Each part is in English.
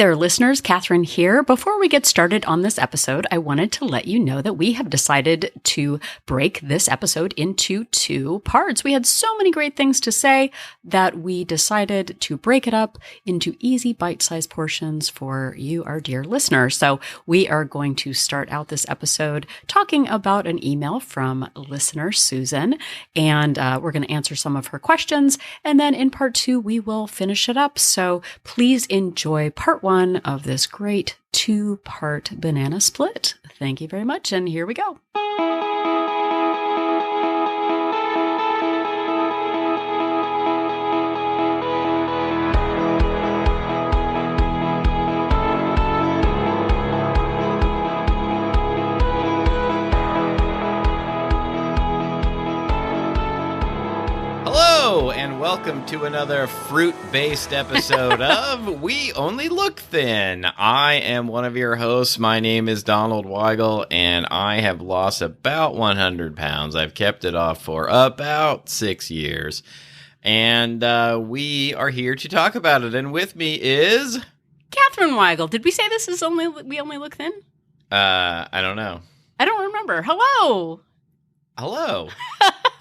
there, listeners. Catherine here. Before we get started on this episode, I wanted to let you know that we have decided to break this episode into 2 parts. We had so many great things to say that we decided to break it up into easy bite-sized portions for you, our dear listeners. So we are going to start out this episode talking about an email from listener Susan, and we're going to answer some of her questions. And then in part 2, we will finish it up. So please enjoy part 1 of this great 2-part banana split. Thank you very much, and here we go. And welcome to another fruit-based episode of We Only Look Thin. I am one of your hosts. My name is Donald Weigel, and I have lost about 100 pounds. I've kept it off for about 6 years, and we are here to talk about it. And with me is Catherine Weigel. Did we say this is We Only Look Thin? I don't know. I don't remember. Hello.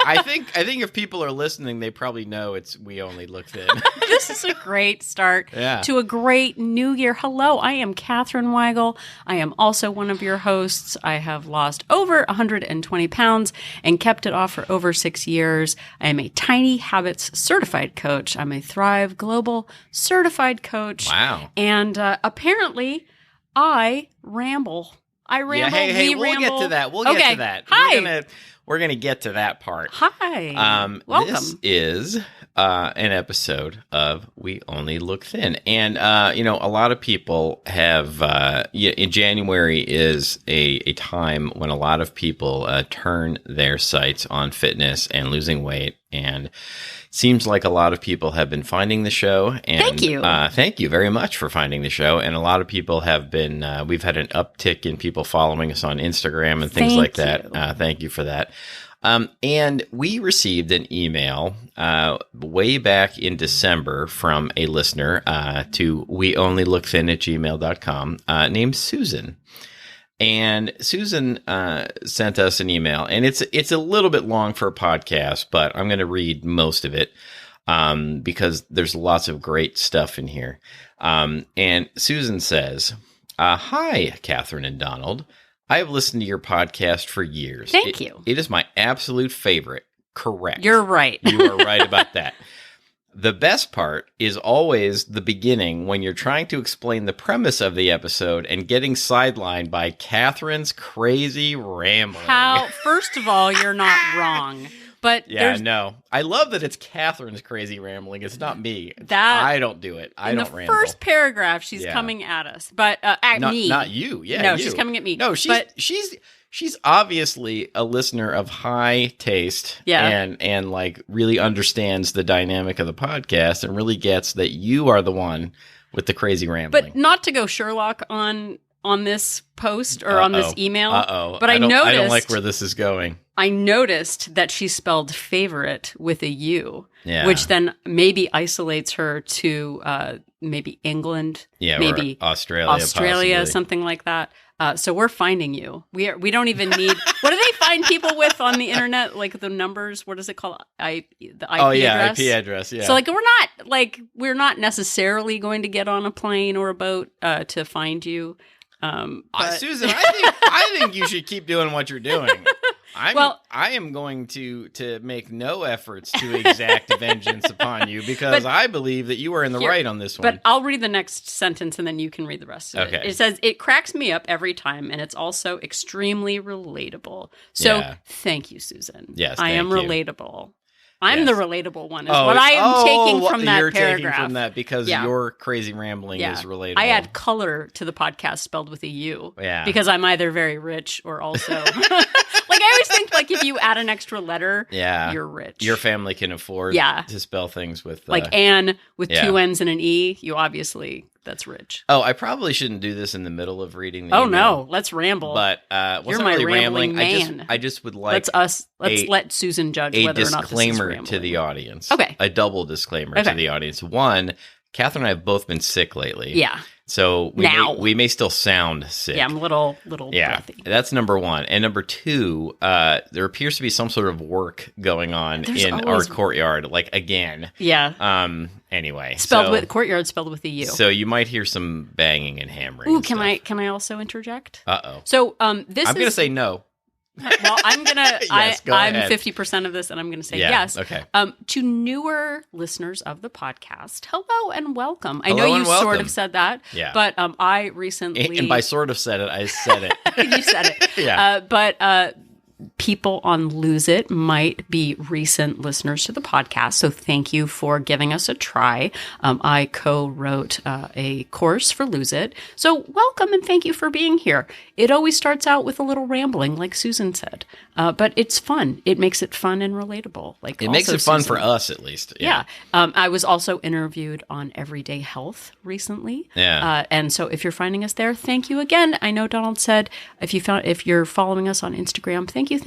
I think if people are listening, they probably know it's We Only Look Thin. This is a great start to a great new year. Hello, I am Catherine Weigel. I am also one of your hosts. I have lost over 120 pounds and kept it off for over 6 years. I am a Tiny Habits certified coach. I'm a Thrive Global certified coach. Wow. And apparently, I ramble. Yeah, hey, we'll get to that. Get to that. Hi. We're gonna get to that part. Hi. Welcome. This is an episode of We Only Look Thin, and a lot of people have. In January is a time when a lot of people turn their sights on fitness and losing weight, and seems like a lot of people have been finding the show. And thank you. Thank you very much for finding the show. And a lot of people have been, we've had an uptick in people following us on Instagram and things like that. Thank you for that. And we received an email way back in December from a listener to weonlylookthin@gmail.com named Susan. And Susan sent us an email, and it's a little bit long for a podcast, but I'm going to read most of it because there's lots of great stuff in here. And Susan says, "Hi, Catherine and Donald. I have listened to your podcast for years. Thank you. It is my absolute favorite. Correct. You're right. You are right about that. The best part is always the beginning when you're trying to explain the premise of the episode and getting sidelined by Catherine's crazy rambling." First of all, you're not wrong. But no. I love that it's Catherine's crazy rambling. It's not me. I don't do it. I don't ramble. In the first paragraph, she's coming at us. But at me. Not you. Yeah, no, you. She's coming at me. No, she's obviously a listener of high taste and like really understands the dynamic of the podcast and really gets that you are the one with the crazy rambling. But not to go Sherlock on this post or on this email. But I don't noticed like where this is going. I noticed that she spelled favorite with a U, which then maybe isolates her to maybe England, maybe or Australia, possibly. Something like that. So we're finding you. We don't even need. What do they find people with on the internet? Like the numbers. What is it called? The IP address. IP address. Yeah. So we're not necessarily going to get on a plane or a boat to find you. Susan, I think you should keep doing what you're doing. I am going to make no efforts to exact vengeance upon you because I believe that you are in the right on this one. But I'll read the next sentence and then you can read the rest of it. It says, "It cracks me up every time and it's also extremely relatable." So thank you, Susan. Yes, I am relatable. I'm the relatable one. Is what I am taking from that you're paragraph. Taking from that because your crazy rambling is relatable. I add color to the podcast spelled with a U. Yeah. Because I'm either very rich or also like I always think like if you add an extra letter, you're rich. Your family can afford to spell things with like Anne with 2 N's and an E. You obviously that's rich. Oh, I probably shouldn't do this in the middle of reading the email. No, let's ramble. But you're my really rambling man. I just would like let's let Susan judge whether or not this is a disclaimer rambling. to the audience. Okay. A double disclaimer to the audience. One, Catherine and I have both been sick lately. Yeah. So we may still sound sick. Yeah, I'm a little breathy. That's number one. And number two, there appears to be some sort of work going on our courtyard, like again. Yeah. Anyway. Courtyard spelled with a U. So you might hear some banging and hammering. Ooh, can I also interject? Uh-oh. So I'm going to say no. Well, I'm gonna. Yes, I'm 50% of this, and I'm gonna say yes. Okay. To newer listeners of the podcast, hello and welcome. I know you sort of said that, but I recently, and by sort of said it, I said it. You said it. Yeah. But people on Lose It might be recent listeners to the podcast, so thank you for giving us a try. I co-wrote a course for Lose It, so welcome and thank you for being here. It always starts out with a little rambling, like Susan said, but it's fun. It makes it fun and relatable. Like it makes it fun for us, at least. Yeah. I was also interviewed on Everyday Health recently. Yeah. And so if you're finding us there, thank you again. I know Donald said if you're following us on Instagram, thank you.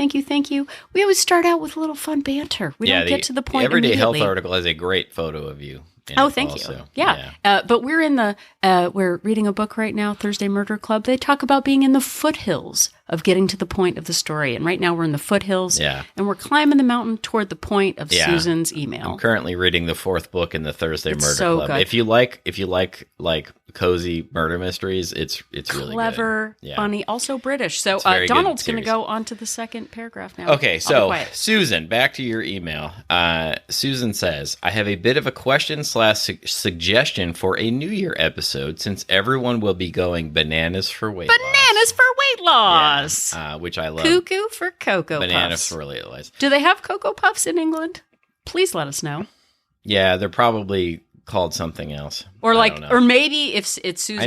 We always start out with a little fun banter. We don't get to the point. The Everyday Health article has a great photo of you. Thank you. Yeah. But we're reading a book right now, Thursday Murder Club. They talk about being in the foothills of getting to the point of the story. And right now we're in the foothills. Yeah. And we're climbing the mountain toward the point of Susan's email. I'm currently reading the fourth book in the Thursday Murder Club. Good. If you like cozy murder mysteries, it's really clever, funny, also British. So Donald's going to go on to the second paragraph now. Okay, so Susan, back to your email. Susan says, I have a bit of a question/suggestion for a New Year episode since everyone will be going bananas for weight loss. Bananas for weight loss. Which I love. Cuckoo for Cocoa Puffs. Bananas for weight loss. Do they have Cocoa Puffs in England? Please let us know. Yeah, they're probably called something else. Or maybe if it's Susan, I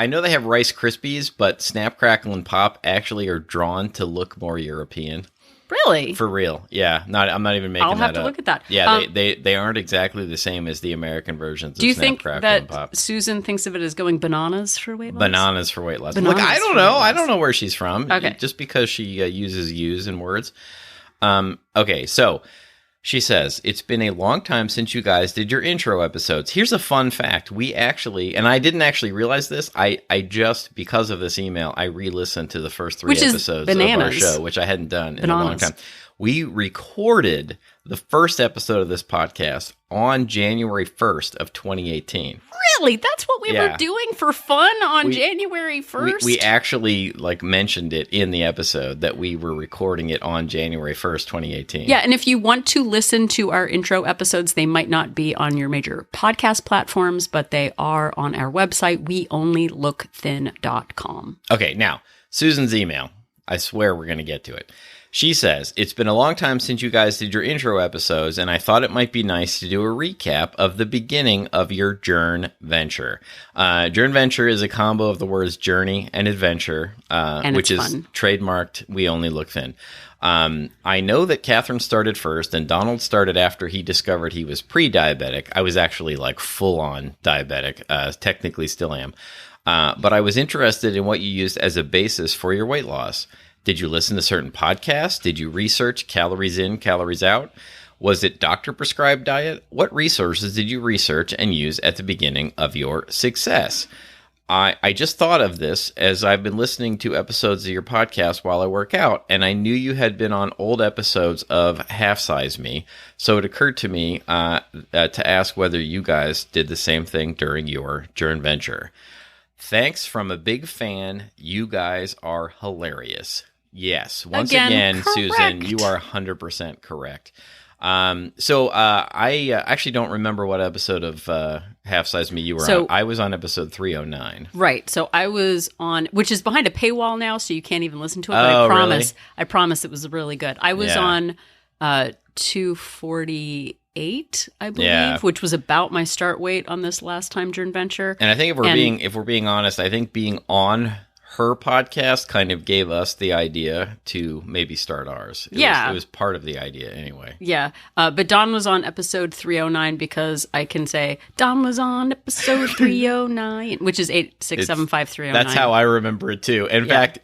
know they have Rice Krispies, but Snap, Crackle, and Pop actually are drawn to look more European. Really? For real. Yeah. I'm not even making that up. I'll have to look at that. Yeah, they aren't exactly the same as the American versions of Snap, Crackle, and Pop. Susan thinks of it as going bananas for weight loss? Bananas for weight loss. Look, I don't know. I don't know where she's from. Okay. Just because she uses "use" in words. Okay, so she says, it's been a long time since you guys did your intro episodes. Here's a fun fact. We actually, and I didn't actually realize this, I just, because of this email, I re-listened to the first 3 episodes of our show, which I hadn't done in a long time. We recorded the first episode of this podcast on January 1st of 2018. Really? That's what we were doing for fun on January 1st? We actually mentioned it in the episode that we were recording it on January 1st, 2018. Yeah, and if you want to listen to our intro episodes, they might not be on your major podcast platforms, but they are on our website, weonlylookthin.com. Okay, now, Susan's email. I swear we're going to get to it. She says, it's been a long time since you guys did your intro episodes, and I thought it might be nice to do a recap of the beginning of your journventure. Journventure is a combo of the words journey and adventure, which is trademarked We Only Look Thin. I know that Catherine started first, and Donald started after he discovered he was pre-diabetic. I was actually full-on diabetic, technically still am. But I was interested in what you used as a basis for your weight loss. Did you listen to certain podcasts? Did you research calories in, calories out? Was it doctor-prescribed diet? What resources did you research and use at the beginning of your success? I just thought of this as I've been listening to episodes of your podcast while I work out, and I knew you had been on old episodes of Half Size Me, so it occurred to me to ask whether you guys did the same thing during your journventure. Thanks from a big fan. You guys are hilarious. Yes. Once again Susan, you are 100% correct. So I actually don't remember what episode of Half Size Me you were on. I was on episode 309. Right. So I was on, which is behind a paywall now, so you can't even listen to it. But I promise it was really good. I was on 248, I believe, which was about my start weight on this last time journventure. And I think if we're being honest, I think being on her podcast kind of gave us the idea to maybe start ours. It was part of the idea anyway. Yeah. But Don was on episode 309 because I can say Don was on episode 309, which is 8675309. That's how I remember it too. In fact,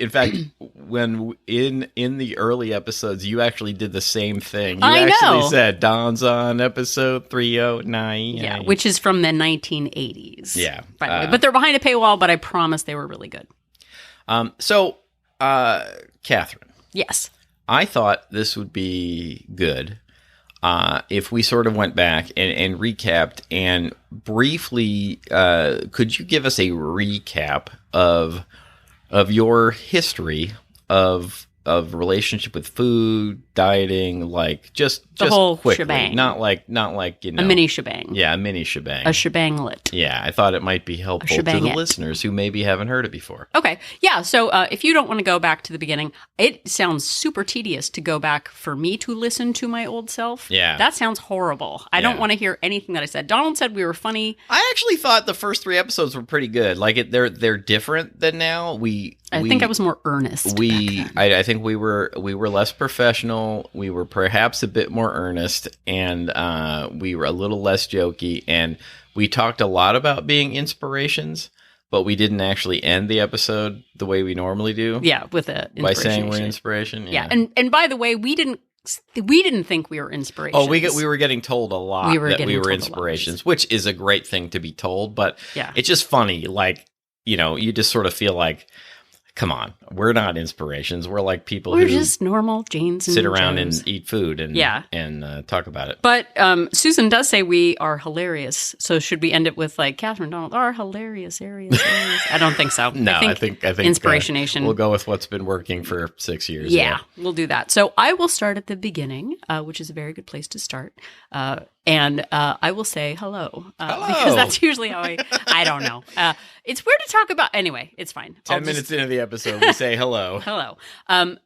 when in the early episodes, you actually did the same thing. You actually said Don's on episode 309. Yeah, which is from the 1980s. Yeah. By the way. But they're behind a paywall, but I promise they were really good. So, Catherine. Yes. I thought this would be good if we sort of went back and recapped and briefly, could you give us a recap of your history of relationship with food, dieting, like just the whole quickly, shebang. not like a mini shebang. Yeah, a mini shebang. A shebanglet. Yeah, I thought it might be helpful to the listeners who maybe haven't heard it before. Okay, yeah. So if you don't want to go back to the beginning, it sounds super tedious to go back for me to listen to my old self. Yeah, that sounds horrible. I don't want to hear anything that I said. Donald said we were funny. I actually thought the first 3 episodes were pretty good. Like they're different than now. I think I was more earnest. I think we were less professional. We were perhaps a bit more earnest, and we were a little less jokey. And we talked a lot about being inspirations, but we didn't actually end the episode the way we normally do. Yeah, with a by saying we're inspiration. Yeah, and by the way, we didn't think we were inspirations. Oh, we were getting told a lot that we were inspirations, which is a great thing to be told. But it's just funny, like you just sort of feel like, come on, we're not inspirations. We're like people who just normal Janes and sit around Joes. and eat food and talk about it. But Susan does say we are hilarious. So should we end it with like Catherine Donald are hilarious? I don't think so. No, I think Inspiration-ation. We'll go with what's been working for 6 years. Yeah, we'll do that. So I will start at the beginning, which is a very good place to start. And I will say hello. Because that's usually how I don't know. It's weird to talk about. Anyway, it's fine. 10 minutes into the episode, we say hello. Hello.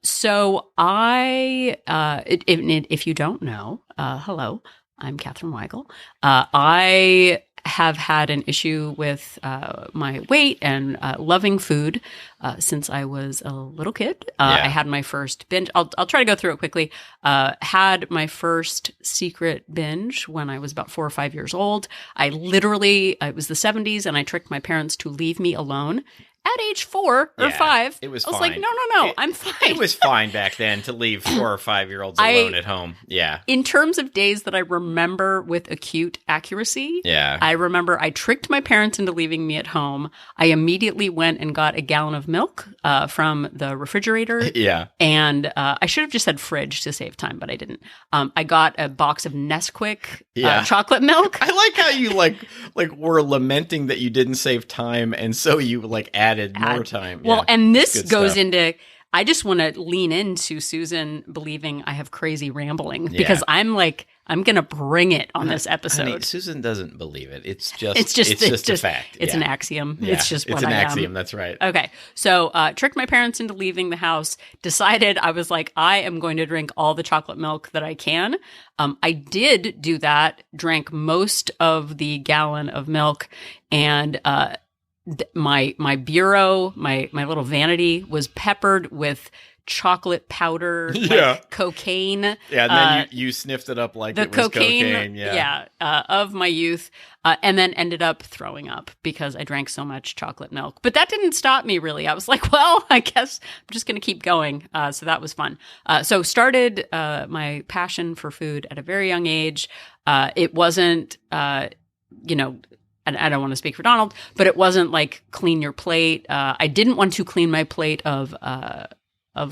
So if you don't know, hello, I'm Catherine Weigel. I have had an issue with my weight and loving food since I was a little kid. I had my first binge. I'll try to go through it quickly. Had my first secret binge when I was about 4 or 5 years old. It was the 70s, and I tricked my parents to leave me alone. At age 4 or 5, it was I was fine. like, no, I'm fine. It was fine back then to leave 4 or 5 year olds alone at home. Yeah. In terms of days that I remember with acute accuracy, I remember I tricked my parents into leaving me at home. I immediately went and got a gallon of milk from the refrigerator. Yeah. And I should have just said fridge to save time, but I didn't. I got a box of Nesquik chocolate milk. I like how you were lamenting that you didn't save time, and so you added more time. Well, and this goes into, I just want to lean into Susan believing I have crazy rambling because I'm going to bring it on this episode. Honey, Susan doesn't believe it. It's just a fact. It's an axiom. Yeah. It's just what I am. It's an axiom. That's right. Okay. So, tricked my parents into leaving the house, decided I was like, I am going to drink all the chocolate milk that I can. I did do that, drank most of the gallon of milk, and, my bureau, my little vanity was peppered with chocolate powder, cocaine. Yeah, and then you sniffed it up like it was cocaine. Of my youth, and then ended up throwing up because I drank so much chocolate milk. But that didn't stop me, really. I was like, well, I guess I'm just going to keep going. So that was fun. So started my passion for food at a very young age. It wasn't, and I don't want to speak for Donald, but it wasn't like clean your plate. I didn't want to clean my plate of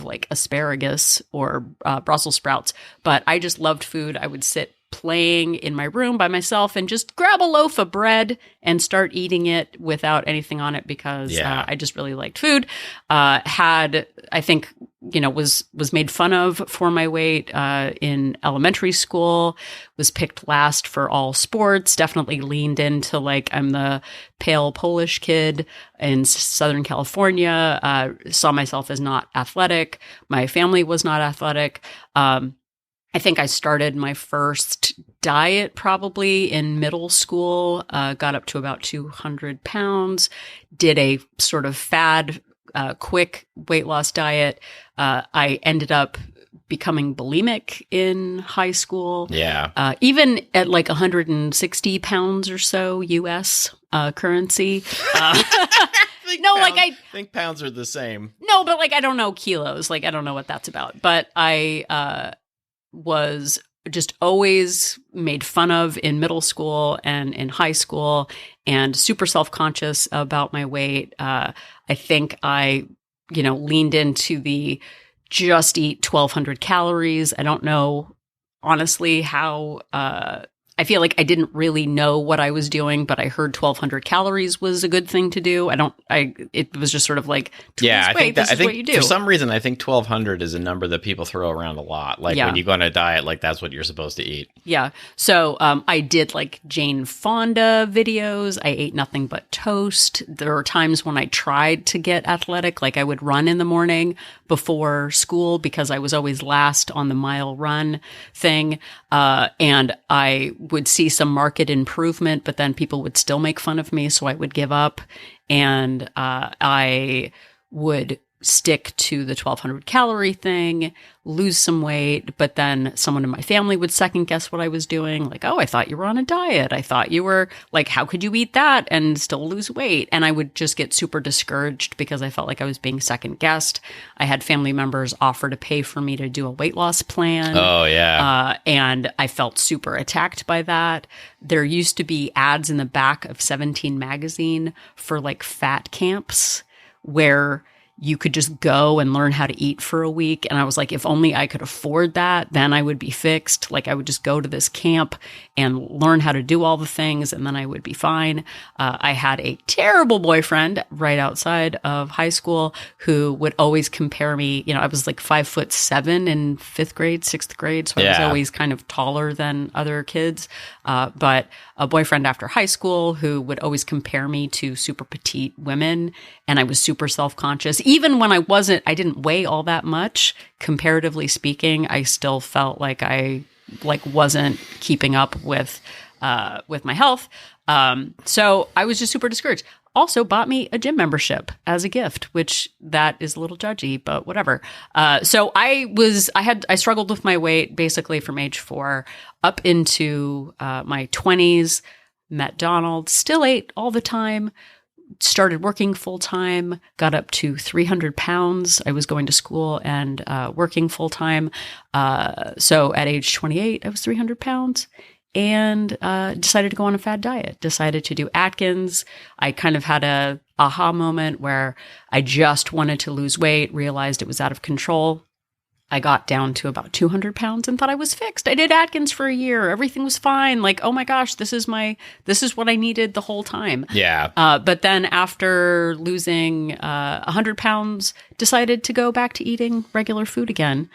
like asparagus or Brussels sprouts, but I just loved food. I would sit playing in my room by myself and just grab a loaf of bread and start eating it without anything on it because I just really liked food. Was made fun of for my weight in elementary school, was picked last for all sports, definitely leaned into I'm the pale Polish kid in Southern California, saw myself as not athletic. My family was not athletic. I think I started my first diet probably in middle school, got up to about 200 pounds, did a sort of fad quick weight loss diet. I ended up becoming bulimic in high school. Yeah. Even at like 160 pounds or so US currency. I think pounds are the same. No, but like, I don't know kilos. Like, I don't know what that's about. But I was just always made fun of in middle school and in high school, and super self-conscious about my weight. I think I, leaned into the just eat 1,200 calories. I don't know, honestly, how I feel like I didn't really know what I was doing, but I heard 1,200 calories was a good thing to do. It was just sort of like, I think what you do. For some reason, I think 1,200 is a number that people throw around a lot. Like when you go on a diet, like that's what you're supposed to eat. Yeah. So I did like Jane Fonda videos. I ate nothing but toast. There were times when I tried to get athletic, like I would run in the morning before school because I was always last on the mile run thing. And I would see some market improvement, but then people would still make fun of me. So I would give up, and I would stick to the 1,200 calorie thing, lose some weight, but then someone in my family would second guess what I was doing. Like, oh, I thought you were on a diet. I thought you were like, how could you eat that and still lose weight? And I would just get super discouraged because I felt like I was being second guessed. I had family members offer to pay for me to do a weight loss plan. Oh, yeah. And I felt super attacked by that. There used to be ads in the back of 17 magazine for like fat camps where you could just go and learn how to eat for a week. And I was like, if only I could afford that, then I would be fixed. Like I would just go to this camp and learn how to do all the things, and then I would be fine. I had a terrible boyfriend right outside of high school who would always compare me. I was like 5'7" in 5th grade, 6th grade. So I was always kind of taller than other kids. But a boyfriend after high school who would always compare me to super petite women. And I was super self-conscious. Even when I didn't weigh all that much, comparatively speaking, I still felt like I wasn't keeping up with my health. So I was just super discouraged. Also bought me a gym membership as a gift, which that is a little judgy, but whatever. So I struggled with my weight basically from age 4 up into my 20s, met Donald, still ate all the time, started working full time, got up to 300 pounds. I was going to school and working full time. So at age 28, I was 300 pounds. And decided to go on a fad diet, decided to do Atkins. I kind of had a aha moment where I just wanted to lose weight, realized it was out of control. I got down to about 200 pounds and thought I was fixed. I did Atkins for a year. Everything was fine. Like, oh my gosh, this is what I needed the whole time. Yeah. But then after losing 100 pounds, decided to go back to eating regular food again.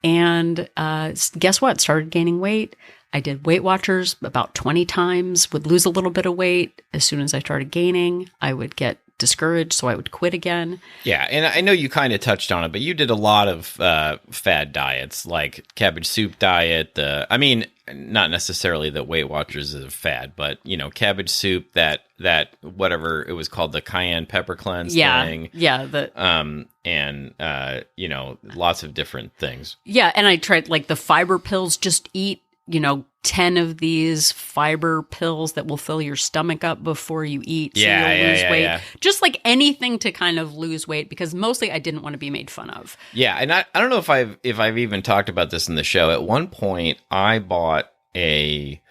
And guess what? Started gaining weight. I did Weight Watchers about 20 times, would lose a little bit of weight. As soon as I started gaining, I would get discouraged, so I would quit again. Yeah, and I know you kind of touched on it, but you did a lot of fad diets, like cabbage soup diet. Not necessarily that Weight Watchers is a fad, but, cabbage soup, that whatever it was called, the cayenne pepper cleanse thing. Yeah. Lots of different things. Yeah, and I tried like the fiber pills, just eat 10 of these fiber pills that will fill your stomach up before you eat. So you'll lose weight. Yeah. Just like anything to kind of lose weight, because mostly I didn't want to be made fun of. Yeah. And I don't know if I've even talked about this in the show. At one point I bought a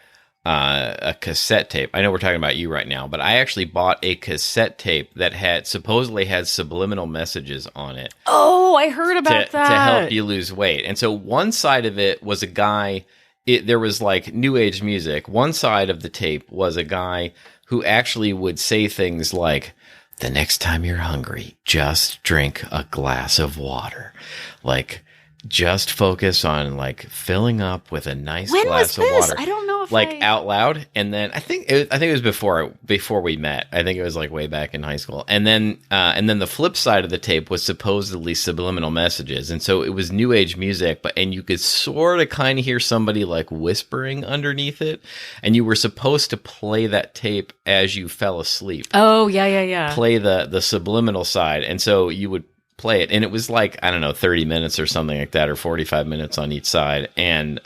cassette tape. I know we're talking about you right now, but I actually bought a cassette tape that supposedly had subliminal messages on it. Oh, I heard about that. To help you lose weight. And so one side of it was a guy. There was like new age music. One side of the tape was a guy who actually would say things like, the next time you're hungry, just drink a glass of water. Like, just focus on like filling up with a nice glass of water. I don't know if like out loud. And then I think it was before we met. I think it was like way back in high school. And then the flip side of the tape was supposedly subliminal messages. And so it was new age music, and you could sort of kind of hear somebody like whispering underneath it. And you were supposed to play that tape as you fell asleep. Oh, yeah. Play the subliminal side. And so you would play it, and it was like, I don't know, 30 minutes or something like that, or 45 minutes on each side. And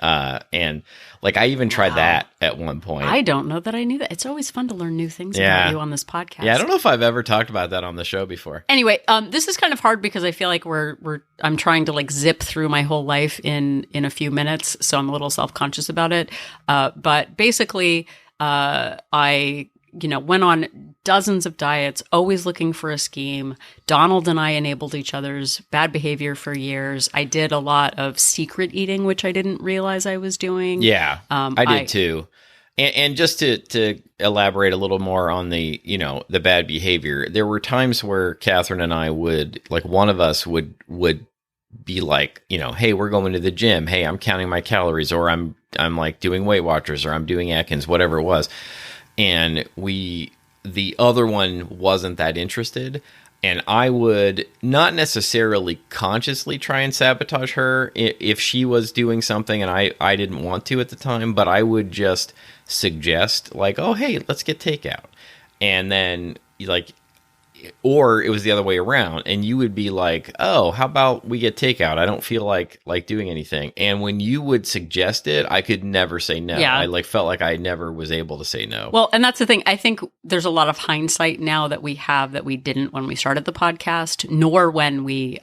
like I even tried that at one point. I don't know that I knew that. It's always fun to learn new things about you on this podcast. Yeah, I don't know if I've ever talked about that on the show before. Anyway, this is kind of hard because I feel like I'm trying to like zip through my whole life in a few minutes, so I'm a little self-conscious about it. But basically, I went on dozens of diets, always looking for a scheme. Donald and I enabled each other's bad behavior for years. I did a lot of secret eating, which I didn't realize I was doing. Yeah, I did too. And just to elaborate a little more on the bad behavior, there were times where Catherine and I would, like, one of us would be like, hey, we're going to the gym. Hey, I'm counting my calories, or I'm like doing Weight Watchers, or I'm doing Atkins, whatever it was. And the other one wasn't that interested. And I would not necessarily consciously try and sabotage her if she was doing something and I didn't want to at the time, but I would just suggest like, oh, hey, let's get takeout. And then like, or it was the other way around, and you would be like, oh, how about we get takeout? I don't feel like doing anything. And when you would suggest it, I could never say no. Yeah. I like felt like I never was able to say no. Well, and that's the thing. I think there's a lot of hindsight now that we have that we didn't when we started the podcast, nor when we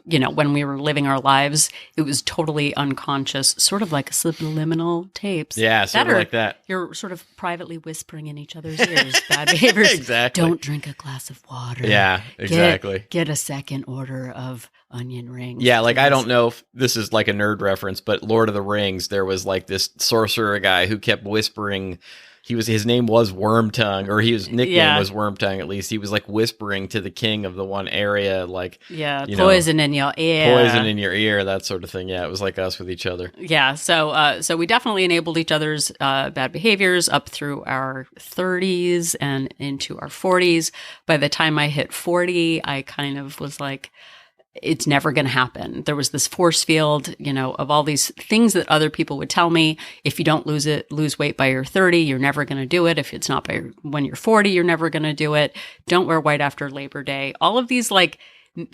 when we were living our lives. It was totally unconscious, sort of like subliminal tapes. Yeah, sort of like that. You're sort of privately whispering in each other's ears, bad behaviors. Exactly. Don't drink a glass of water. Yeah, exactly. Get a second order of onion rings. Yeah, like I don't know if this is like a nerd reference, but Lord of the Rings, there was like this sorcerer guy who kept whispering. His name was Wormtongue, or his nickname was Wormtongue, at least. He was like whispering to the king of the one area, like, poison in your ear. Poison in your ear, that sort of thing. Yeah, it was like us with each other. Yeah, so we definitely enabled each other's bad behaviors up through our 30s and into our 40s. By the time I hit 40, I kind of was like, it's never going to happen. There was this force field, of all these things that other people would tell me. If you don't lose weight by your 30, you're never going to do it. If it's not when you're 40, you're never going to do it. Don't wear white after Labor Day. All of these, like,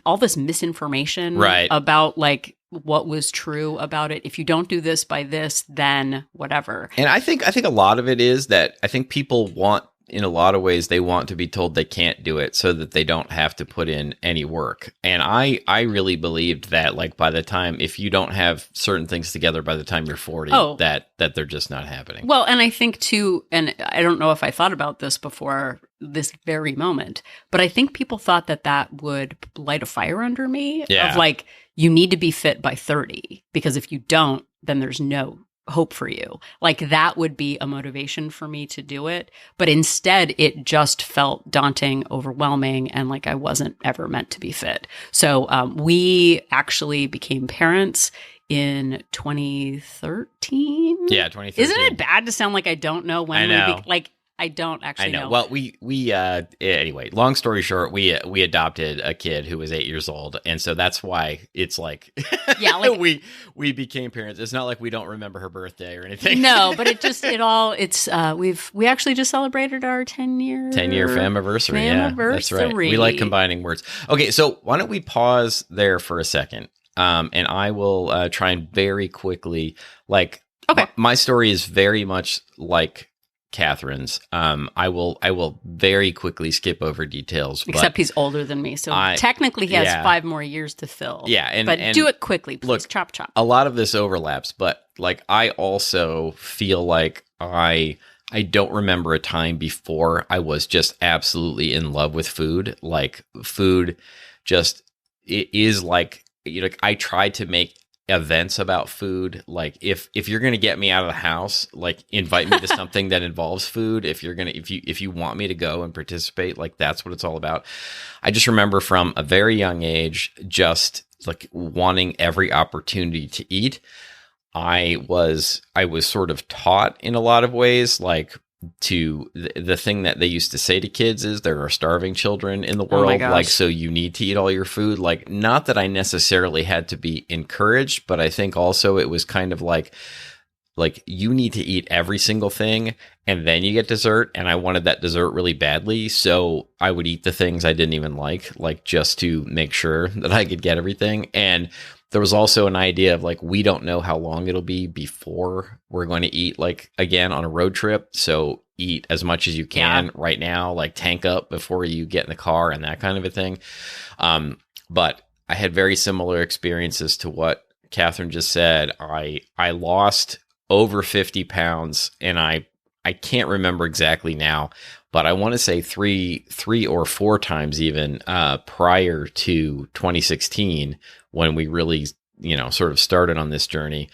all this misinformation about like what was true about it. If you don't do this by this, then whatever. And I think a lot of it is that I think people want, in a lot of ways, they want to be told they can't do it so that they don't have to put in any work. And I really believed that, like, by the time, if you don't have certain things together by the time you're 40, that they're just not happening. Well, and I think too, and I don't know if I thought about this before this very moment, but I think people thought that would light a fire under me of like, you need to be fit by 30, because if you don't, then there's no hope for you. Like, that would be a motivation for me to do it. But instead, it just felt daunting, overwhelming, and like I wasn't ever meant to be fit. So we actually became parents in 2013. Yeah, 2013. Isn't it bad to sound like I don't know when? I know. I don't actually know. Well, we anyway, long story short, we adopted a kid who was 8 years old, and so that's why it's like, like we became parents. It's not like we don't remember her birthday or anything. No, but we actually just celebrated our 10-year famiversary. Yeah, that's right. We like combining words. Okay, so why don't we pause there for a second, and I will try and very quickly, like, my story is very much like Catherine's. I will very quickly skip over details. Except he's older than me, so technically he has 5 more years to fill. Yeah, and do it quickly, please. Look, chop. A lot of this overlaps, but like I also feel like I don't remember a time before I was just absolutely in love with food. Like, food just, it is like, I tried to make events about food. Like, if you're going to get me out of the house, like, invite me to something that involves food. If you want me to go and participate, like, that's what it's all about. I just remember from a very young age, just like wanting every opportunity to eat. I was sort of taught in a lot of ways, like the thing that they used to say to kids is there are starving children in the Oh my world, gosh. like, so you need to eat all your food. Like, not that I necessarily had to be encouraged, but I think also it was kind of like you need to eat every single thing and then you get dessert. And I wanted that dessert really badly. So I would eat the things I didn't even like just to make sure that I could get everything. And there was also an idea of like, we don't know how long it'll be before we're going to eat like again on a road trip. So eat as much as you can right now, like tank up before you get in the car and that kind of a thing. But I had very similar experiences to what Catherine just said. I lost over 50 pounds and I can't remember exactly now, but I want to say three or four times even prior to 2016 when we really, sort of started on this journey.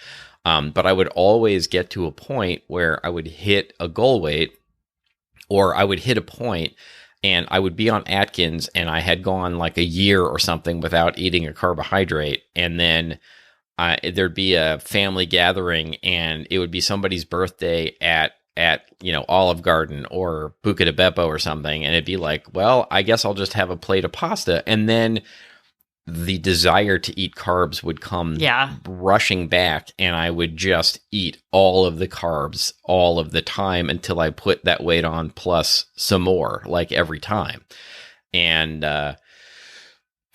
But I would always get to a point where I would hit a goal weight or I would hit a point and I would be on Atkins and I had gone like a year or something without eating a carbohydrate. And then there'd be a family gathering and it would be somebody's birthday at Olive Garden or Buca di Beppo or something. And it'd be like, well, I guess I'll just have a plate of pasta. And then the desire to eat carbs would come rushing back and I would just eat all of the carbs all of the time until I put that weight on plus some more, like every time. And then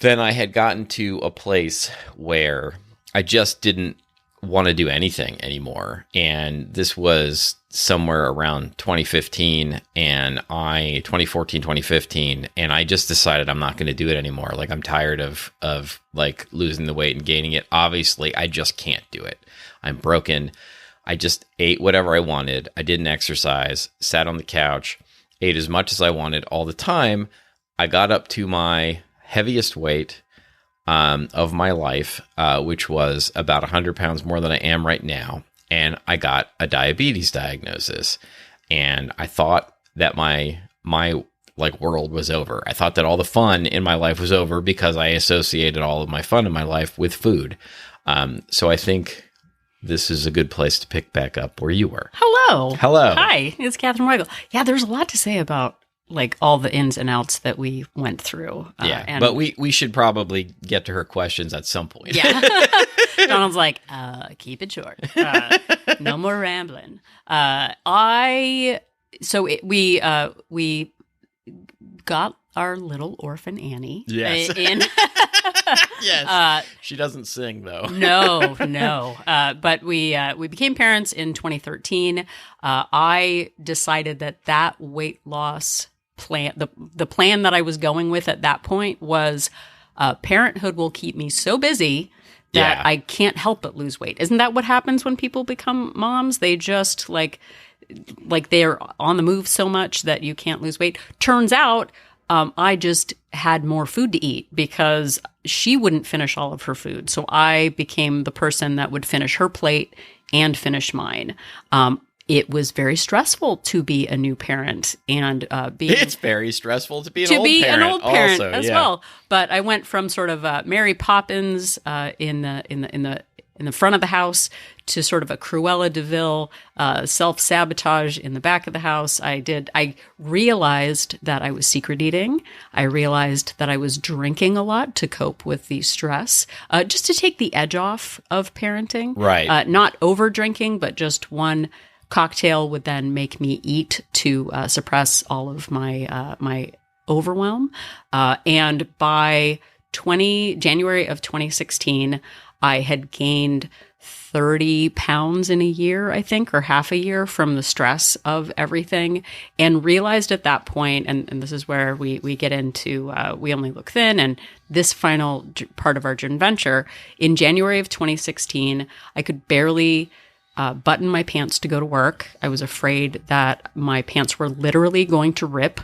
I had gotten to a place where I just didn't want to do anything anymore. And this was somewhere around 2014, 2015. And I just decided I'm not going to do it anymore. Like, I'm tired of like losing the weight and gaining it. Obviously, I just can't do it. I'm broken. I just ate whatever I wanted. I didn't exercise, sat on the couch, ate as much as I wanted all the time. I got up to my heaviest weight of my life, which was about 100 pounds more than I am right now. And I got a diabetes diagnosis. And I thought that my like world was over. I thought that all the fun in my life was over because I associated all of my fun in my life with food. So I think this is a good place to pick back up where you were. Hello. Hi, it's Catherine Weigel. Yeah, there's a lot to say about like all the ins and outs that we went through. But we should probably get to her questions at some point. Yeah. Donald's like, keep it short. No more rambling. We got our little orphan Annie. Yes. Yes. She doesn't sing though. No. But we became parents in 2013. I decided that weight loss plan, the plan that I was going with at that point was parenthood will keep me so busy that I can't help but lose weight. Isn't that what happens when people become moms? They just like they're on the move so much that you can't lose weight. Turns out I just had more food to eat because she wouldn't finish all of her food. So I became the person that would finish her plate and finish mine. It was very stressful to be a new parent and it's very stressful to be an old parent also, as well. But I went from sort of Mary Poppins in the front of the house to sort of a Cruella de Vil self-sabotage in the back of the house. I realized that I was secret eating. I realized that I was drinking a lot to cope with the stress, just to take the edge off of parenting. Right. Not over drinking, but just one cocktail would then make me eat to suppress all of my my overwhelm. And by January of 2016, I had gained 30 pounds in a year, I think, or half a year from the stress of everything, and realized at that point, and this is where we get into We Only Look Thin and this final part of our journventure. In January of 2016, I could barely button my pants to go to work. I was afraid that my pants were literally going to rip,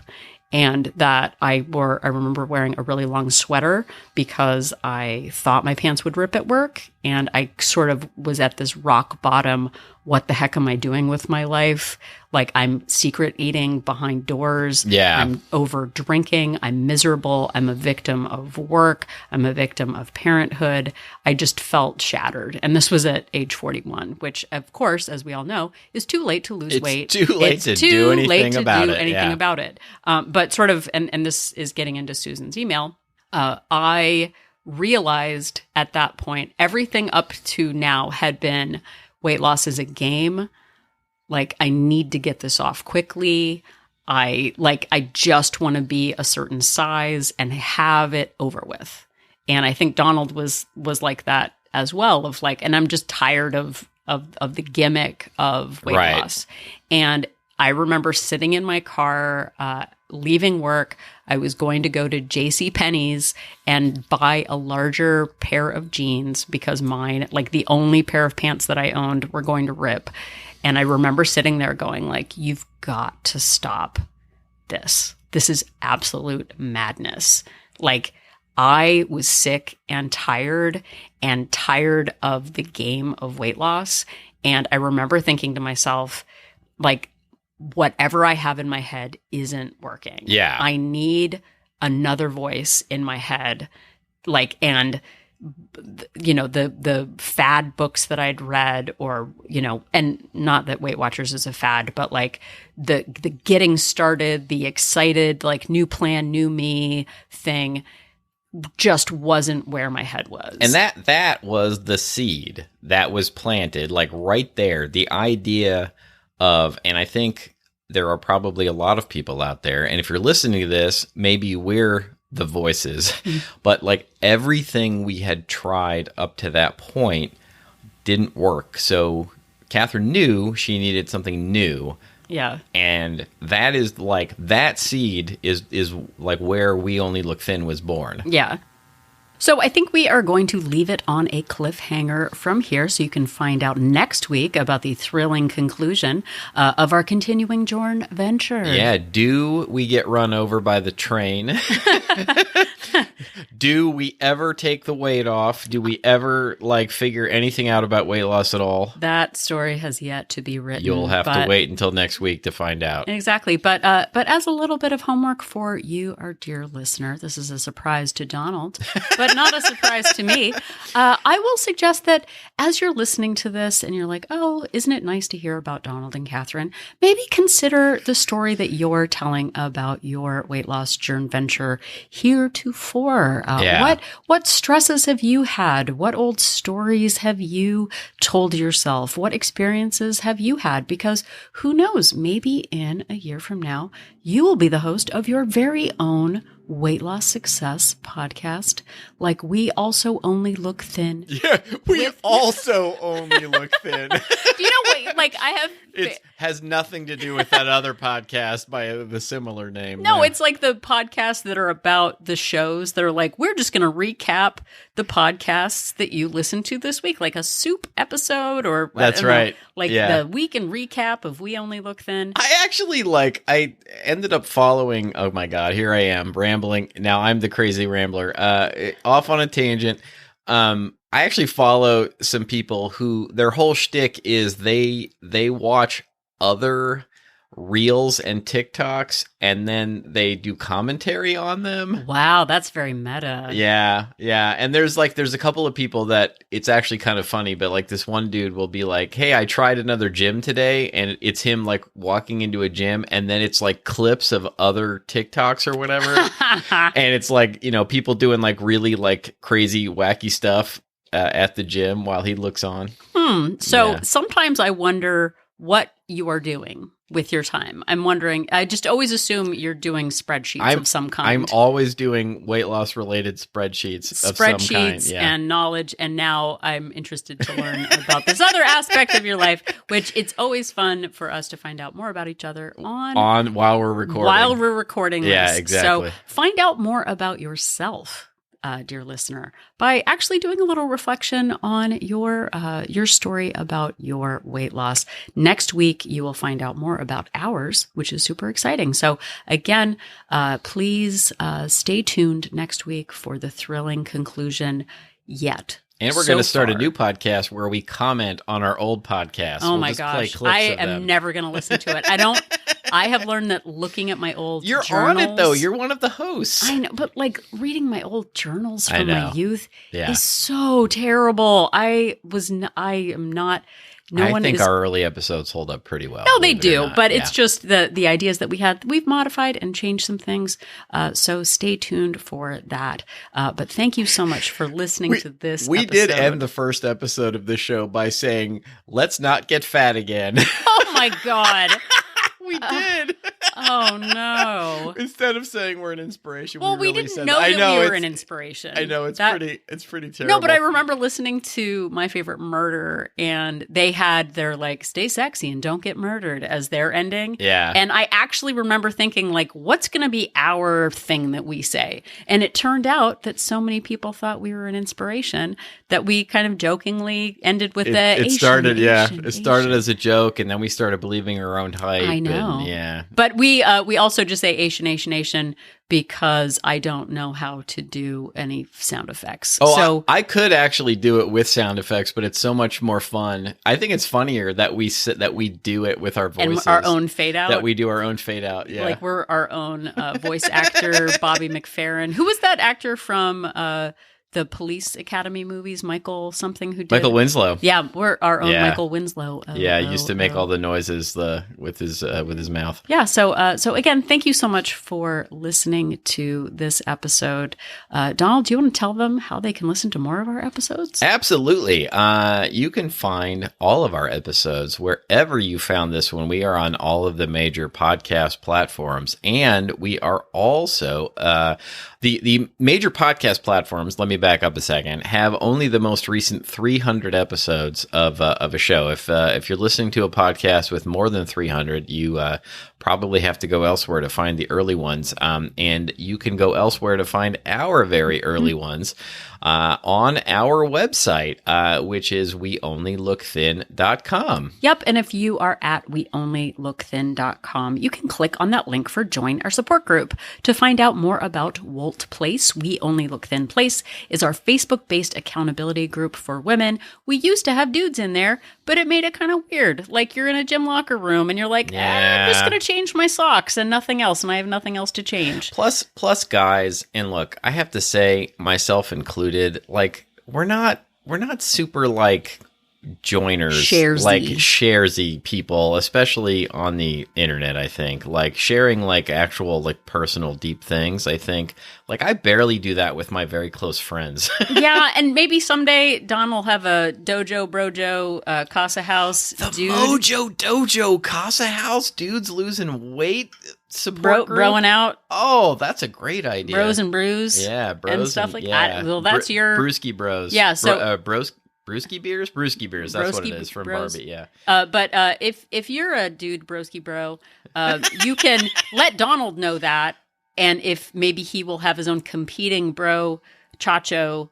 and that I remember wearing a really long sweater because I thought my pants would rip at work. and I sort of was at this rock bottom. What the heck am I doing with my life? Like, I'm secret eating behind doors. Yeah. I'm over drinking. I'm miserable. I'm a victim of work. I'm a victim of parenthood. I just felt shattered. And this was at age 41, which, of course, as we all know, is too late to lose weight. It's too late to do anything about it. But sort of, and this is getting into Susan's email, I realized at that point, everything up to now had been weight loss is a game. Like, I need to get this off quickly. I just want to be a certain size and have it over with. And I think Donald was like that as well, of like, and I'm just tired of the gimmick of weight loss. And I remember sitting in my car, leaving work. I was going to go to JCPenney's and buy a larger pair of jeans because mine, like the only pair of pants that I owned, were going to rip. And I remember sitting there going like, you've got to stop this. This is absolute madness. Like, I was sick and tired of the game of weight loss. And I remember thinking to myself, like, whatever I have in my head isn't working. Yeah. I need another voice in my head. Like, and you know, the fad books that I'd read, or, you know, and not that Weight Watchers is a fad, but like the getting started, the excited, like new plan, new me thing just wasn't where my head was. And that was the seed that was planted, like right there. The idea of, and I think there are probably a lot of people out there, and if you're listening to this, maybe we're the voices, but like everything we had tried up to that point didn't work. So Catherine knew she needed something new. Yeah. And that is like, that seed is like where We Only Look Thin was born. Yeah. So I think we are going to leave it on a cliffhanger from here, so you can find out next week about the thrilling conclusion of our continuing journventure. Yeah. Do we get run over by the train? Do we ever take the weight off? Do we ever like figure anything out about weight loss at all? That story has yet to be written. You'll have to wait until next week to find out. Exactly. But as a little bit of homework for you, our dear listener, this is a surprise to Donald, but not a surprise to me. I will suggest that as you're listening to this and you're like, oh, isn't it nice to hear about Donald and Catherine? Maybe consider the story that you're telling about your weight loss journventure heretofore. What stresses have you had? What old stories have you told yourself? What experiences have you had? Because who knows, maybe in a year from now, you will be the host of your very own weight loss success podcast, like We Also Only Look Thin. Yeah, we also only look thin. Do you know what? Like, I have. It has nothing to do with that other podcast by the similar name. No, it's like the podcasts that are about the shows that are like, we're just going to recap the podcasts that you listened to this week, like a soup episode, or that's right. Like the week in recap of We Only Look Thin. I actually I ended up following, oh my God, here I am rambling. Now I'm the crazy rambler, off on a tangent. I actually follow some people who their whole shtick is they watch other reels and TikToks and then they do commentary on them. Wow, that's very meta. Yeah. And there's a couple of people that it's actually kind of funny, but like this one dude will be like, hey, I tried another gym today, and it's him like walking into a gym, and then it's like clips of other TikToks or whatever. And it's like, you know, people doing like really like crazy wacky stuff at the gym while he looks on. So sometimes I wonder what you are doing with your time. I'm wondering, I just always assume you're doing spreadsheets of some kind. I'm always doing weight loss related spreadsheets of some kind. Yeah. And knowledge. And now I'm interested to learn about this other aspect of your life, which it's always fun for us to find out more about each other on while we're recording. Yeah, this. Exactly. So find out more about yourself, dear listener, by actually doing a little reflection on your story about your weight loss. Next week, you will find out more about ours, which is super exciting. So again, please stay tuned next week for the thrilling conclusion, yet And we're so going to start far. a new podcast where we comment on our old podcasts. Oh We'll my just play gosh. clips I of am them. never going to listen to it. I have learned that looking at my old You're journals, on it, though. You're one of the hosts. I know, but like reading my old journals I from know. my youth Yeah. is so terrible. I am not. No I one think is. our early episodes hold up pretty well. No, they believe it or do, not. but Yeah. it's just the ideas that we had. We've modified and changed some things, so stay tuned for that. But thank you so much for listening to this. We episode. did end the first episode of the show by saying, let's not get fat again. Oh my god! We did. Oh no! Instead of saying we're an inspiration, Well, we really didn't said know I that know we were it's- an inspiration. I know it's That- pretty terrible. No, but I remember listening to My Favorite Murder, and they had their like "Stay sexy and don't get murdered" as their ending. Yeah. And I actually remember thinking, like, what's going to be our thing that we say? And it turned out that so many people thought we were an inspiration that we kind of jokingly ended with it Asian, started, Asian, it started Asian. as a joke, and then we started believing our own hype. I know. And, yeah. But we also just say Asian because I don't know how to do any sound effects. Oh, so I could actually do it with sound effects, but it's so much more fun. I think it's funnier that we do it with our and voices. our own fade out. That we do our own fade out. Yeah. Like we're our own voice actor, Bobby McFerrin. Who was that actor from the Police Academy movies? Michael something who did Michael Winslow. Yeah, we're our own Yeah. Michael Winslow. Yeah, he used to make all the noises with his mouth. Yeah, so again, thank you so much for listening to this episode. Donald, do you want to tell them how they can listen to more of our episodes? Absolutely. You can find all of our episodes wherever you found this one. We are on all of the major podcast platforms, and we are also the major podcast platforms. Let me back up a second. Have only the most recent 300 episodes of a show. If you're listening to a podcast with more than 300, you probably have to go elsewhere to find the early ones. And you can go elsewhere to find our very early ones on our website, which is weonlylookthin.com. Yep, and if you are at weonlylookthin.com, you can click on that link for Join Our Support Group to find out more about WOLT Place. We Only Look Thin Place is our Facebook-based accountability group for women. We used to have dudes in there, but it made it kind of weird. Like you're in a gym locker room and you're like, I'm just going to change my socks and nothing else, and I have nothing else to change. Plus guys, and look, I have to say, myself included, like we're not super like joiners, Sharesy. like sharesy people, especially on the internet. I think like sharing like actual like personal deep things. I think like I barely do that with my very close friends. Yeah, and maybe someday Don will have a dojo, brojo, casa house dude. Mojo Dojo Casa House dudes losing weight support group? Broing out. Oh, that's a great idea. Bros and brews. Yeah, bros and stuff like yeah. that. Well, that's your Brewski Bros. Yeah, so Brewski beers. Brewski beers. That's what it Broski is from Bros. Barbie. Yeah. But if you're a dude, broski bro, you can let Donald know that, and if maybe he will have his own competing bro Chacho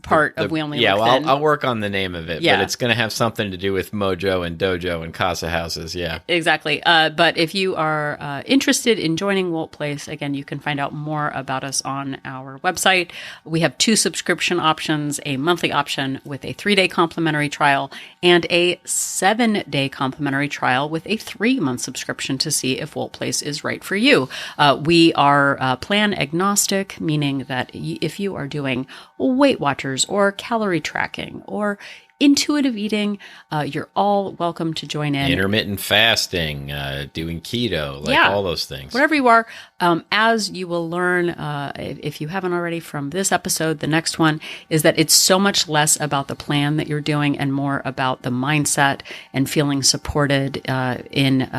part of We Only Look Thin. I'll work on the name of it, Yeah. but it's going to have something to do with Mojo and Dojo and Casa Houses, yeah. Exactly. But if you are interested in joining WOLT Place, again, you can find out more about us on our website. We have 2 subscription options, a monthly option with a 3-day complimentary trial and a 7-day complimentary trial with a 3-month subscription to see if WOLT Place is right for you. We are plan agnostic, meaning that if you are doing Weight Watchers or calorie tracking or intuitive eating, you're all welcome to join in. Intermittent fasting, doing keto, like Yeah. all those things. Whatever you are, as you will learn, if you haven't already from this episode, the next one is that it's so much less about the plan that you're doing and more about the mindset and feeling supported in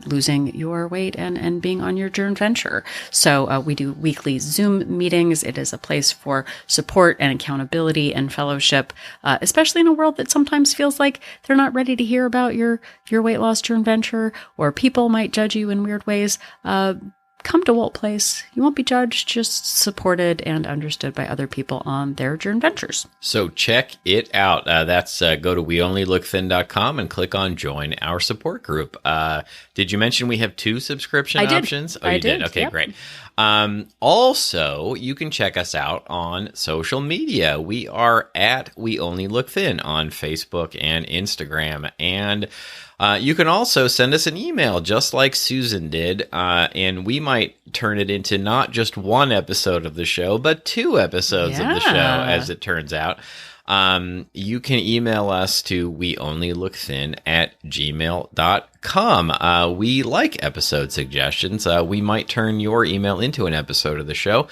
losing your weight and being on your journventure. So we do weekly Zoom meetings. It is a place for support and accountability and fellowship, especially in a world that sometimes feels like they're not ready to hear about your weight loss journventure, or people might judge you in weird ways. come to WOLT Place. You won't be judged, just supported and understood by other people on their journventures. So check it out. That's go to weonlylookthin.com and click on join our support group. Did you mention we have 2 subscription options? Oh, you did. Okay, yep. Great. Also, you can check us out on social media. We are at We Only Look Thin on Facebook and Instagram. And you can also send us an email just like Susan did, and we might turn it into not just 1 episode of the show, but 2 episodes of the show, as it turns out. You can email us to weonlylookthin@gmail.com. We like episode suggestions. We might turn your email into an episode of the show.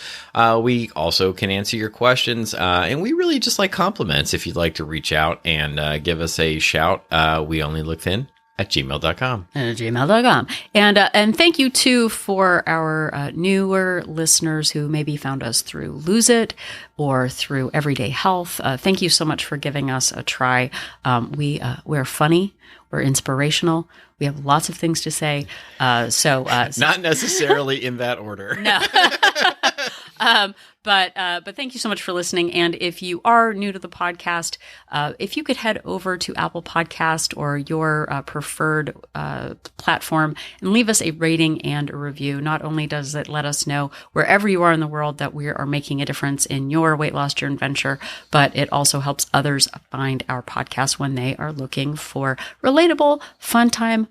We also can answer your questions, and we really just like compliments. If you'd like to reach out and give us a shout, weonlylookthin@gmail.com. gmail.com. And thank you, too, for our newer listeners who maybe found us through Lose It or through Everyday Health. Thank you so much for giving us a try. We're funny. We're inspirational. We have lots of things to say. Not necessarily in that order. No. But thank you so much for listening. And if you are new to the podcast, if you could head over to Apple Podcast or your preferred platform and leave us a rating and a review. Not only does it let us know wherever you are in the world that we are making a difference in your weight loss journey venture, but it also helps others find our podcast when they are looking for relatable, fun time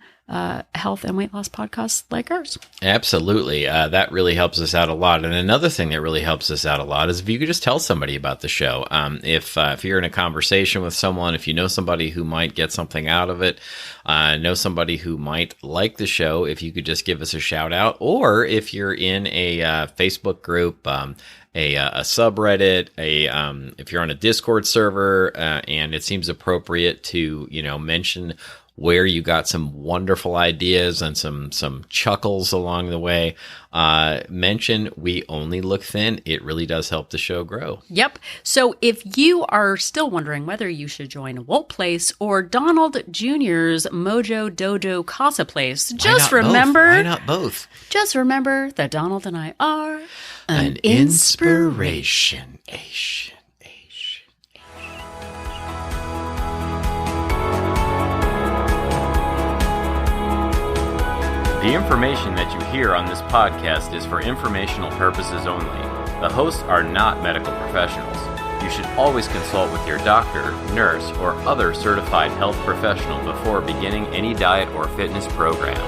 health and weight loss podcasts like ours. Absolutely. That really helps us out a lot. And another thing that really helps us out a lot is if you could just tell somebody about the show. If you're in a conversation with someone, if you know somebody who might get something out of it, know somebody who might like the show, if you could just give us a shout out, or if you're in a Facebook group, a subreddit, if you're on a Discord server, and it seems appropriate to, mention where you got some wonderful ideas and some chuckles along the way, mention We Only Look Thin. It really does help the show grow. Yep. So if you are still wondering whether you should join WOLT Place or Donald Jr.'s Mojo Dojo Casa Place, just remember... Why not both? Just remember that Donald and I are an inspiration. The information that you hear on this podcast is for informational purposes only. The hosts are not medical professionals. You should always consult with your doctor, nurse, or other certified health professional before beginning any diet or fitness program.